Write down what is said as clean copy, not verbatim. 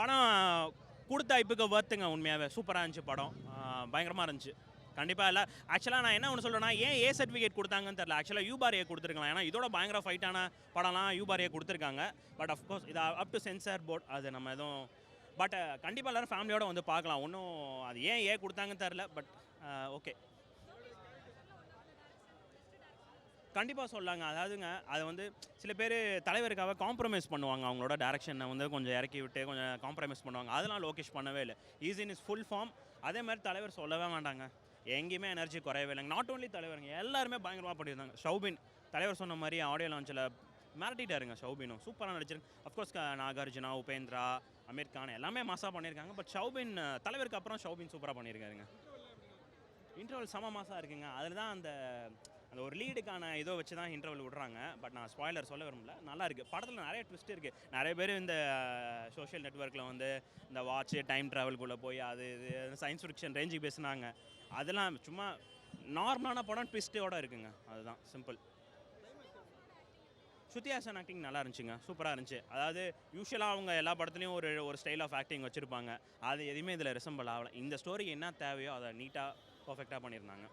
படம் கொடுத்த ஐப்புக்கு வர்த்துங்க. உண்மையாகவே சூப்பராக இருந்துச்சு படம். பயங்கரமாக இருந்துச்சு. கண்டிப்பாக இல்லை. ஆக்சுவலாக நான் என்ன ஒன்று சொல்கிறேன்னா, ஏன் ஏ சர்டிஃபிகேட் கொடுத்தாங்கன்னு தெரியல. ஆக்சுவலாக யூபார் ஏ கொடுத்துருக்கலாம். ஏன்னா இதோட பயங்கர ஃபைட்டான படம்லாம் யூபார் ஏ கொடுத்துருக்காங்க. பட் அஃப்கோர்ஸ் இது அப் டு சென்சார் போர்ட். அது நம்ம எதுவும் பட் கண்டிப்பாக எல்லோரும் ஃபேமிலியோடு வந்து பார்க்கலாம். ஒன்றும் அது ஏன் ஏ கொடுத்தாங்கன்னு தெரில. பட் ஓகே, கண்டிப்பாக சொல்லாங்க. அதாவதுங்க, அது வந்து சில பேர் தலைவருக்காக காம்ப்ரமைஸ் பண்ணுவாங்க. அவங்களோட டேரக்ஷனை வந்து கொஞ்சம் இறக்கி விட்டு கொஞ்சம் காம்ப்ரமைஸ் பண்ணுவாங்க. அதெல்லாம் லோகேஷ் பண்ணவே இல்லை. Is in is full form. அதே மாதிரி தலைவர் சொல்லவே வேண்டாங்க. எங்கேயுமே எனர்ஜி குறையவே இல்லைங்க. நாட் ஓன்லி தலைவருங்க, எல்லாருமே பயங்கரமாக பண்ணியிருந்தாங்க. ஷௌபின் தலைவர் சொன்ன மாதிரி ஆடியோ லான்ச்சில் மிரட்டிட்டாருங்க. ஷௌபினும் சூப்பராக நடிச்சிருக்கு. அஃப்கோர்ஸ் நாகார்ஜுனா, உபேந்திரா, அமீர் கான் எல்லாமே மாசாக பண்ணியிருக்காங்க. பட் ஷௌபின் தலைவருக்கு அப்புறம் ஷௌபின் சூப்பராக பண்ணியிருக்காருங்க. இன்டர்வல் செம மாசாக இருக்குங்க. அதில் தான் அந்த அந்த ஒரு லீடுக்கான இதோ வச்சு தான் இன்டர்வல் விடுறாங்க. பட் நான் ஸ்பாய்லர் சொல்ல விரும்பல. நல்லா இருக்குது. படத்தில் நிறைய ட்விஸ்ட் இருக்குது. நிறைய பேர் இந்த சோஷியல் நெட்ஒர்க்கில் வந்து இந்த வாட்ச்சு டைம் ட்ராவல்குள்ளே போய் அது இது சயின்ஸ் ஃபிக்ஷன் ரேஞ்சுக்கு பேசுனாங்க. அதெல்லாம் சும்மா நார்மலான படம் ட்விஸ்ட்டோடு இருக்குங்க. அதுதான் சிம்பிள். ஸ்ருதி ஹாசன் ஆக்டிங் நல்லா இருந்துச்சுங்க. சூப்பராக இருந்துச்சு. அதாவது யூஸ்வலாக அவங்க எல்லா படத்துலையும் ஒரு ஸ்டைல் ஆஃப் ஆக்டிங் வச்சுருப்பாங்க. அது எதுவுமே இதில் ரிசம்பிள் ஆகலை. இந்த ஸ்டோரிக்கு என்ன தேவையோ அதை நீட்டாக பர்ஃபெக்டாக பண்ணியிருந்தாங்க.